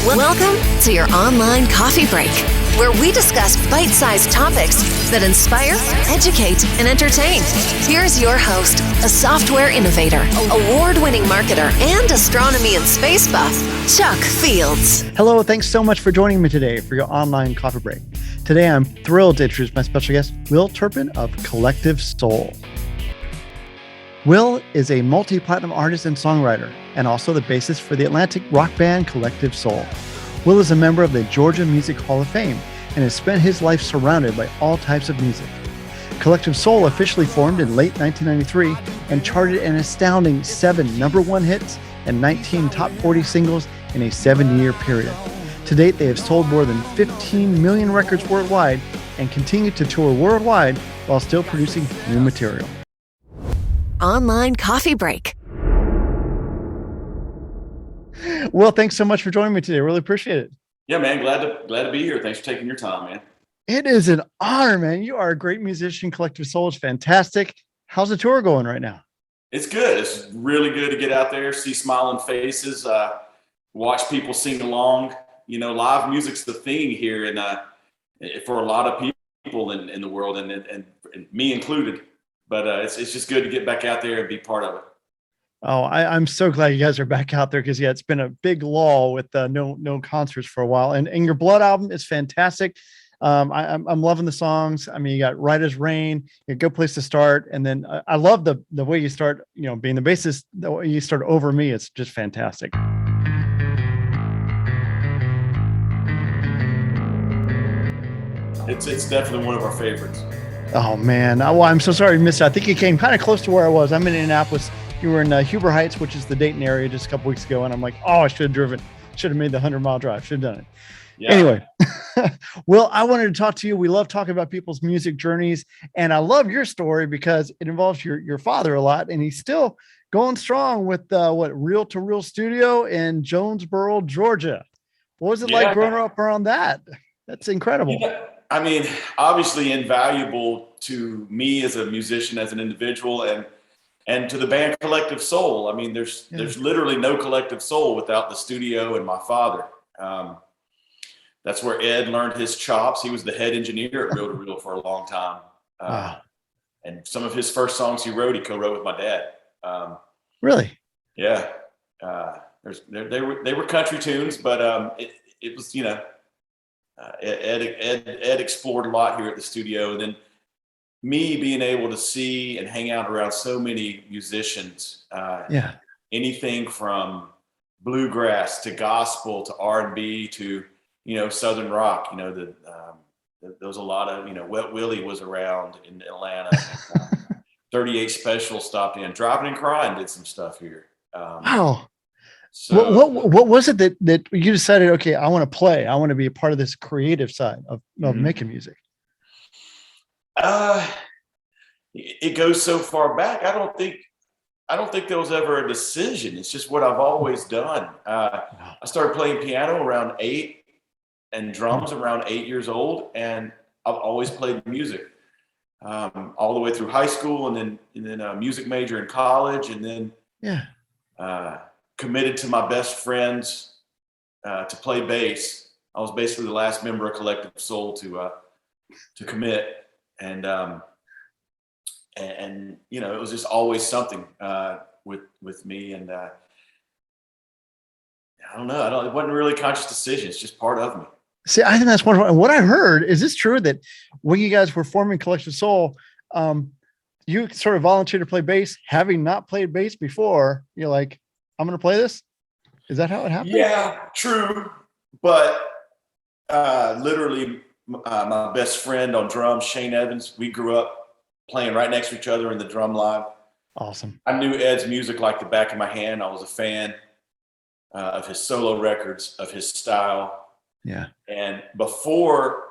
Welcome to your online coffee break, where we discuss bite-sized topics that inspire, educate, and entertain. Here's your host, a software innovator, award-winning marketer, and astronomy and space buff, Chuck Fields. Hello, thanks so much for joining me today for your online coffee break. Today, I'm thrilled to introduce my special guest, Will Turpin of Collective Soul. Will is a multi-platinum artist and songwriter, and also the bassist for the Atlantic rock band Collective Soul. Will is a member of the Georgia Music Hall of Fame and has spent his life surrounded by all types of music. Collective Soul officially formed in late 1993 and charted an astounding 7 #1 hits and 19 top 40 singles in a 7-year period. To date, they have sold more than 15 million records worldwide and continue to tour worldwide while still producing new material. Online coffee break. Well, thanks so much for joining me today. Really appreciate it. Yeah, man. Glad to be here. Thanks for taking your time, man. It is an honor, man. You are a great musician. Collective Soul is fantastic. How's the tour going right now? It's good. It's really good to get out there, see smiling faces, watch people sing along. You know, live music's the thing here, and for a lot of people in the world, and me included. But it's just good to get back out there and be part of it. Oh, I'm so glad you guys are back out there because, yeah, it's been a big lull with no concerts for a while. And your Blood album is fantastic. I'm loving the songs. I mean, you got Right as Rain, a good place to start. And then I love the way you start, you know, being the bassist, the way you start Over Me. It's just fantastic. It's definitely one of our favorites. Oh, man. I'm so sorry you missed it. I think you came kind of close to where I was. I'm in Indianapolis. You were in Huber Heights, which is the Dayton area, just a couple weeks ago. And I'm like, oh, I should have driven. Should have made the 100-mile drive. Should have done it. Yeah. Anyway, Will, I wanted to talk to you. We love talking about people's music journeys. And I love your story because it involves your father a lot. And he's still going strong with Reel to Reel Studio in Jonesboro, Georgia. What was it like growing up around that? That's incredible. Yeah. I mean, obviously invaluable to me as a musician, as an individual, and to the band Collective Soul. I mean, there's literally no Collective Soul without the studio and my father. That's where Ed learned his chops. He was the head engineer at Reel to Reel for a long time. And some of his first songs he co-wrote with my dad. Really? Yeah. They were country tunes, but it was, you know, Ed explored a lot here at the studio. And then me being able to see and hang out around so many musicians, anything from bluegrass to gospel to R&B to, you know, Southern rock, you know, there was a lot of, you know, Wet Willie was around in Atlanta. 38 Special stopped in. Dropping and Crying did some stuff here. Wow. So what was it that you decided, okay, I want to be a part of this creative side of making music? It goes so far back. I don't think there was ever a decision. It's just what I've always done. I started playing piano around 8 and drums around 8 years old. And I've always played music, all the way through high school and then a music major in college. And then, committed to my best friends to play bass. I was basically the last member of Collective Soul to commit, and you know, it was just always something with me, and I don't know. It wasn't really a conscious decision. It's just part of me. See, I think that's wonderful. And what I heard, is this true that when you guys were forming Collective Soul, you sort of volunteered to play bass, having not played bass before? You're like, I'm going to play this. Is that how it happened? Yeah, true. But literally my best friend on drums, Shane Evans, we grew up playing right next to each other in the drum line. Awesome. I knew Ed's music like the back of my hand. I was a fan of his solo records, of his style. Yeah. And before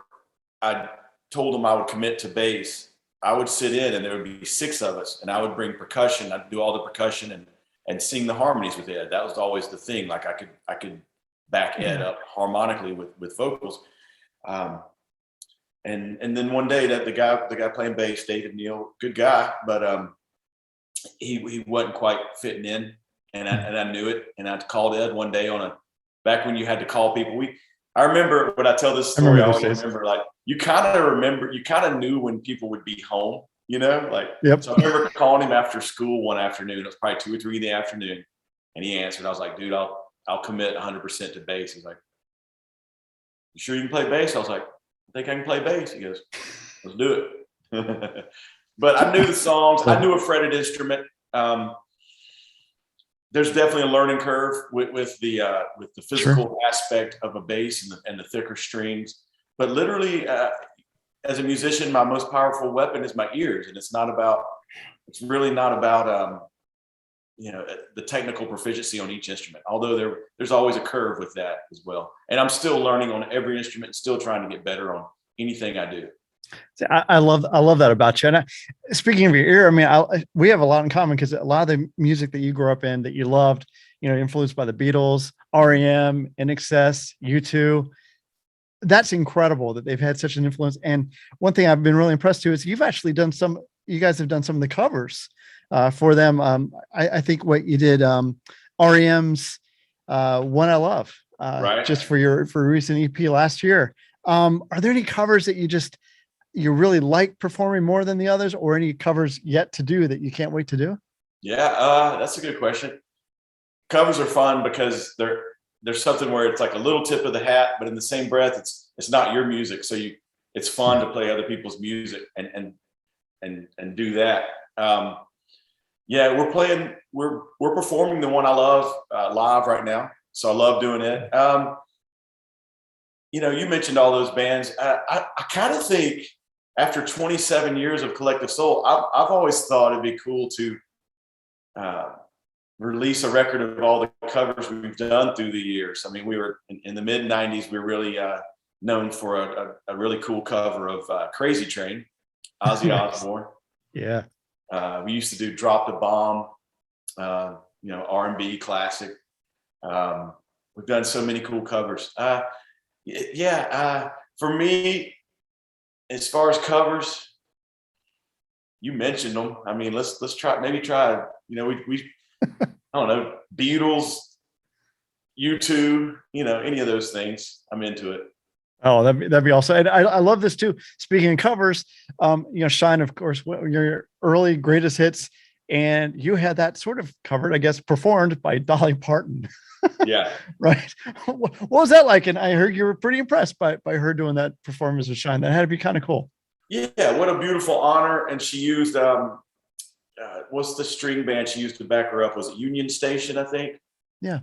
I told him I would commit to bass, I would sit in and there would be 6 of us and I would bring percussion. I'd do all the percussion and sing the harmonies with Ed. That was always the thing. Like I could back Ed up harmonically with vocals. And then one day that the guy playing bass, David Neal, good guy, but he wasn't quite fitting in, and I knew it. And I called Ed one day on back when you had to call people. I remember when I tell this story, I always remember, like, you kind of knew when people would be home, like, Yep. So I remember calling him after school one afternoon. It was probably 2 or 3 in the afternoon. And he answered. I was like, dude, I'll commit 100% to bass. He's like, you sure you can play bass? I was like, I think I can play bass. He goes, let's do it. But I knew the songs. I knew a fretted instrument. There's definitely a learning curve with the physical aspect of a bass and the thicker strings. But literally, as a musician, my most powerful weapon is my ears, and it's really not about the technical proficiency on each instrument. Although there's always a curve with that as well. And I'm still learning on every instrument, still trying to get better on anything I do. I love that about you. And speaking of your ear, I mean, we have a lot in common, because a lot of the music that you grew up in, that you loved, influenced by the Beatles, REM, NXS, U2. That's incredible that they've had such an influence. And one thing I've been really impressed too is you guys have done some of the covers for them. I think what you did, REM's One I Love, right, just for your recent EP last year. Are there any covers that you really like performing more than the others, or any covers yet to do that you can't wait to do? Yeah, that's a good question. Covers are fun because there's something where it's like a little tip of the hat, but in the same breath, it's not your music. So it's fun to play other people's music and do that. Yeah, we're performing the One I Love live right now. So I love doing it. You mentioned all those bands. I kind of think after 27 years of Collective Soul, I've always thought it'd be cool to release a record of all the covers we've done through the years. I mean, we were in the mid 90s, we were really known for a really cool cover of Crazy Train, Ozzy Osbourne. Yeah. We used to do Drop the Bomb, R&B classic. We've done so many cool covers. For me, as far as covers, you mentioned them. I mean, let's try. We I don't know, Beatles, U2, any of those things. I'm into it. Oh, that'd be awesome. And I love this too. Speaking of covers, Shine, of course, your early greatest hits, and you had that sort of covered, I guess, performed by Dolly Parton. Yeah. Right. What was that like? And I heard you were pretty impressed by her doing that performance of Shine. That had to be kind of cool. Yeah. What a beautiful honor. And she used, what's the string band she used to back her up? Was it Union Station, I think? Yeah.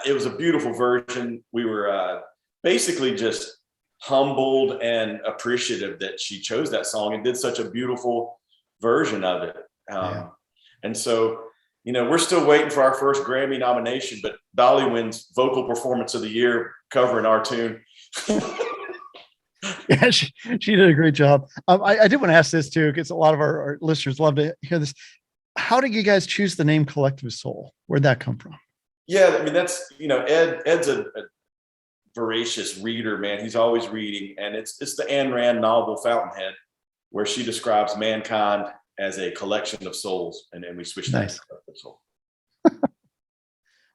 It was a beautiful version. We were basically just humbled and appreciative that she chose that song and did such a beautiful version of it. And so, we're still waiting for our first Grammy nomination, but Dolly wins Vocal Performance of the Year covering our tune. Yeah, she did a great job. I did want to ask this too, because a lot of our listeners love to hear this. How did you guys choose the name Collective Soul? Where'd that come from? Yeah, I mean, that's, Ed's a voracious reader, man. He's always reading. And it's the Ayn Rand novel Fountainhead, where she describes mankind as a collection of souls. And then we switched that to Collective Soul.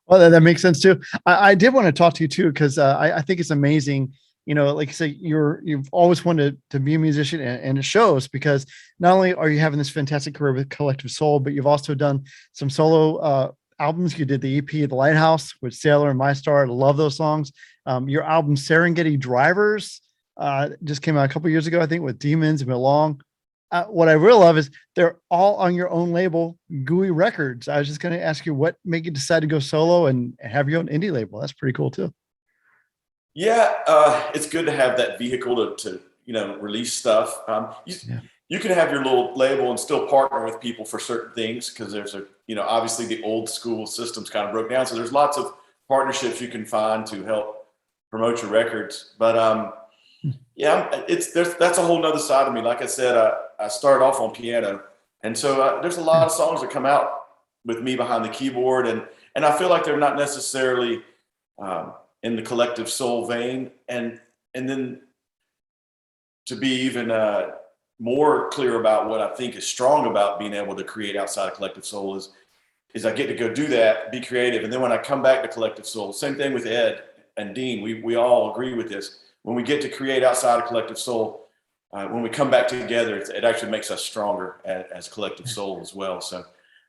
Well, that makes sense too. I did want to talk to you too, because I think it's amazing. Like you say, you've always wanted to be a musician, and it shows, because not only are you having this fantastic career with Collective Soul, but you've also done some solo albums. You did the EP The Lighthouse with Sailor and My Star. I love those songs. Your album Serengeti Drivers just came out a couple years ago, I think, with Demons and Belong. What I really love is they're all on your own label, GUI Records. I was just going to ask you, what made you decide to go solo and have your own indie label? That's pretty cool too. Yeah, it's good to have that vehicle to release stuff. You can have your little label and still partner with people for certain things, because there's obviously the old school systems kind of broke down. So there's lots of partnerships you can find to help promote your records. But that's a whole nother side of me. Like I said, I started off on piano, and so there's a lot of songs that come out with me behind the keyboard, and I feel like they're not necessarily in the Collective Soul vein. And then to be even more clear about what I think is strong about being able to create outside of Collective Soul is is I get to go do that, be creative. And then when I come back to Collective Soul, same thing with Ed and Dean, we all agree with this. When we get to create outside of Collective Soul, when we come back together, it actually makes us stronger as Collective Soul as well. So,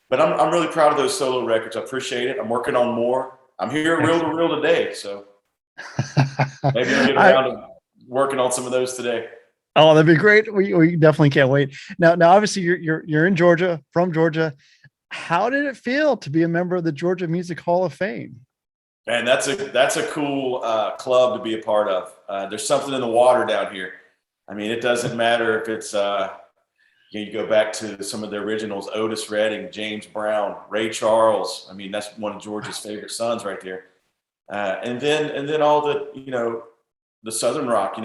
but I'm really proud of those solo records. I appreciate it. I'm working on more. I'm here at Reel to Reel today, so maybe I'll get around to working on some of those today. Oh, that'd be great. We definitely can't wait. Now, obviously, you're in Georgia, from Georgia. How did it feel to be a member of the Georgia Music Hall of Fame? Man, that's a cool club to be a part of. There's something in the water down here. I mean, it doesn't matter if it's you go back to some of the originals: Otis Redding, James Brown, Ray Charles. I mean, that's one of Georgia's favorite sons right there. And then all the the Southern rock.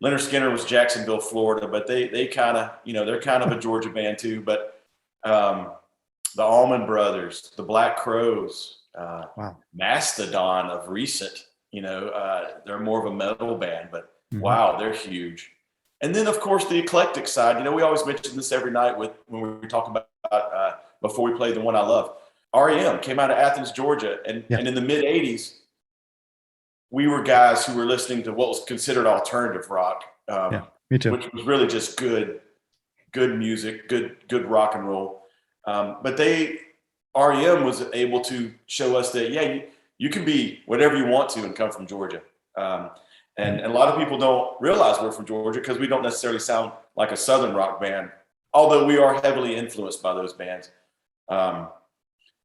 Leonard Skinner was Jacksonville, Florida, but they kind of they're kind of a Georgia band too. But the Allman Brothers, the Black Crowes, wow. Mastodon of recent. They're more of a metal band, but wow, they're huge. And then, of course, the eclectic side. We always mention this every night when we talk about before we play the one I love. REM came out of Athens, Georgia, and in the mid '80s, we were guys who were listening to what was considered alternative rock, me too. Which was really just good music, good rock and roll. But REM was able to show us that you can be whatever you want to and come from Georgia. And a lot of people don't realize we're from Georgia because we don't necessarily sound like a Southern rock band, although we are heavily influenced by those bands.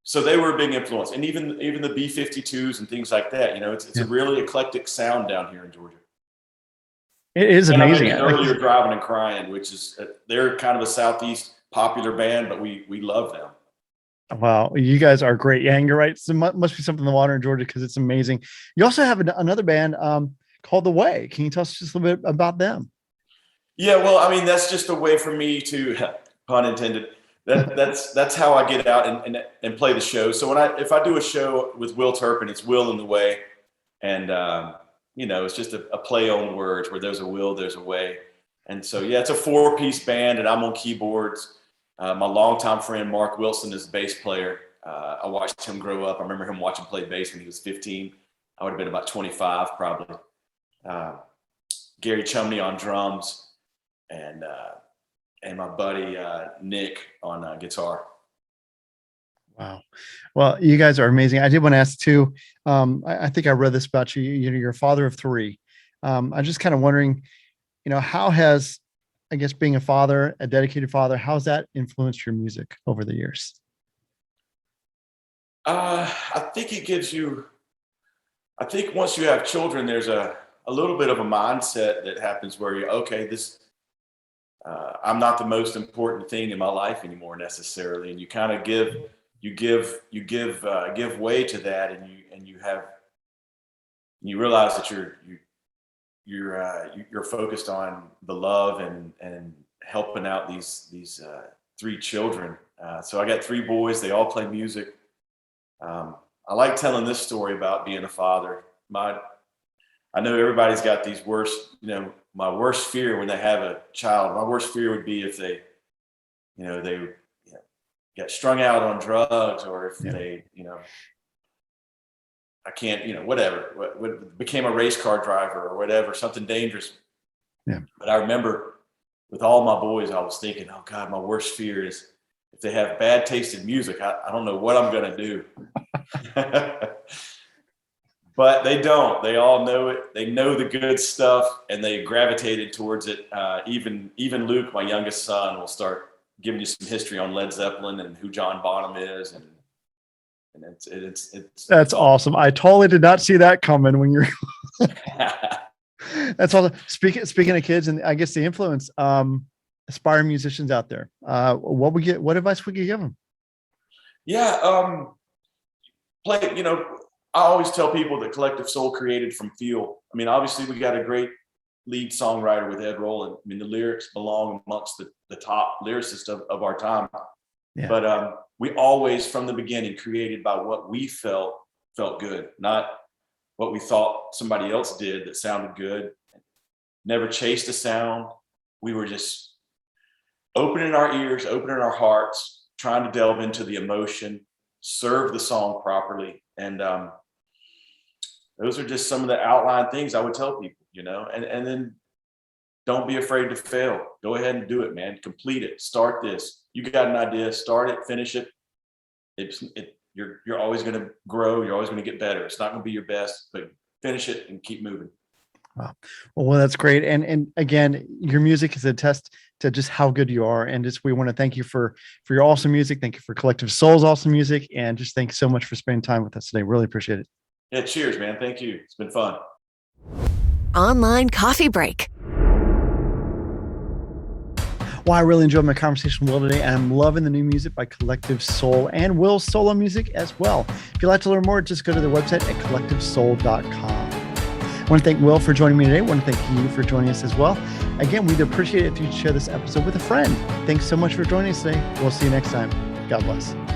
So they were a big influence, and even the B-52s and things like that. It's a really eclectic sound down here in Georgia. It is amazing. Earlier, Driving and Crying, which is they're kind of a Southeast popular band, but we love them. Wow, you guys are great. Yeah, and you're right. So must be something in the water in Georgia because it's amazing. You also have another band called The Way. Can you tell us just a little bit about them? Yeah, well, I mean, that's just a way for me to, pun intended. That's how I get out and play the show. So if I do a show with Will Turpin, it's Will in the Way, and it's just a play on words. Where there's a will, there's a way. And so it's a 4-piece band, and I'm on keyboards. My longtime friend Mark Wilson is the bass player. I watched him grow up. I remember him watching play bass when he was 15. I would have been about 25 probably. Gary Chumney on drums, and my buddy Nick on guitar. Wow. Well, you guys are amazing. I did want to ask too. I think I read this about you. You're a father of 3. I'm just kind of wondering, how has, I guess, being a father, a dedicated father, how's that influenced your music over the years? I think it gives you. I think once you have children, there's a little bit of a mindset that happens where I'm not the most important thing in my life anymore necessarily, and you kind of give way to that, and you realize that you're focused on the love and helping out these 3 children. So I got 3 boys. They all play music. I like telling this story about being a father. I know everybody's got these my worst fear when they have a child. My worst fear would be if they got strung out on drugs, or if they, I can't, whatever, became a race car driver or whatever, something dangerous. Yeah. But I remember with all my boys, I was thinking, oh God, my worst fear is if they have bad taste in music, I don't know what I'm going to do. But they don't. They all know it. They know the good stuff, and they gravitated towards it. Even Luke, my youngest son, will start giving you some history on Led Zeppelin and who John Bonham is, and it's that's awesome. I totally did not see that coming when you're. That's awesome. Speaking of kids, and I guess the influence, aspiring musicians out there, what advice would you give them? Yeah, play. I always tell people that Collective Soul created from feel. I mean, obviously we got a great lead songwriter with Ed Roland. I mean, the lyrics belong amongst the top lyricists of our time. Yeah. But we always, from the beginning, created by what we felt good, not what we thought somebody else did that sounded good. Never chased a sound. We were just opening our ears, opening our hearts, trying to delve into the emotion, serve the song properly. And those are just some of the outline things I would tell people, you know, and then don't be afraid to fail. Go ahead and do it, man. Complete it. Start this. You got an idea, start it, finish it. You're always going to grow. You're always going to get better. It's not going to be your best, but finish it and keep moving. Wow. Well, that's great. And again, your music is a test to just how good you are. And just, we want to thank you for your awesome music. Thank you for Collective Soul's awesome music. And just thank you so much for spending time with us today. Really appreciate it. Yeah. Cheers, man. Thank you. It's been fun. Online coffee break. Well, I really enjoyed my conversation with Will today, and I'm loving the new music by Collective Soul and Will's solo music as well. If you'd like to learn more, just go to their website at collectivesoul.com. I want to thank Will for joining me today. I want to thank you for joining us as well. Again, we'd appreciate it if you'd share this episode with a friend. Thanks so much for joining us today. We'll see you next time. God bless.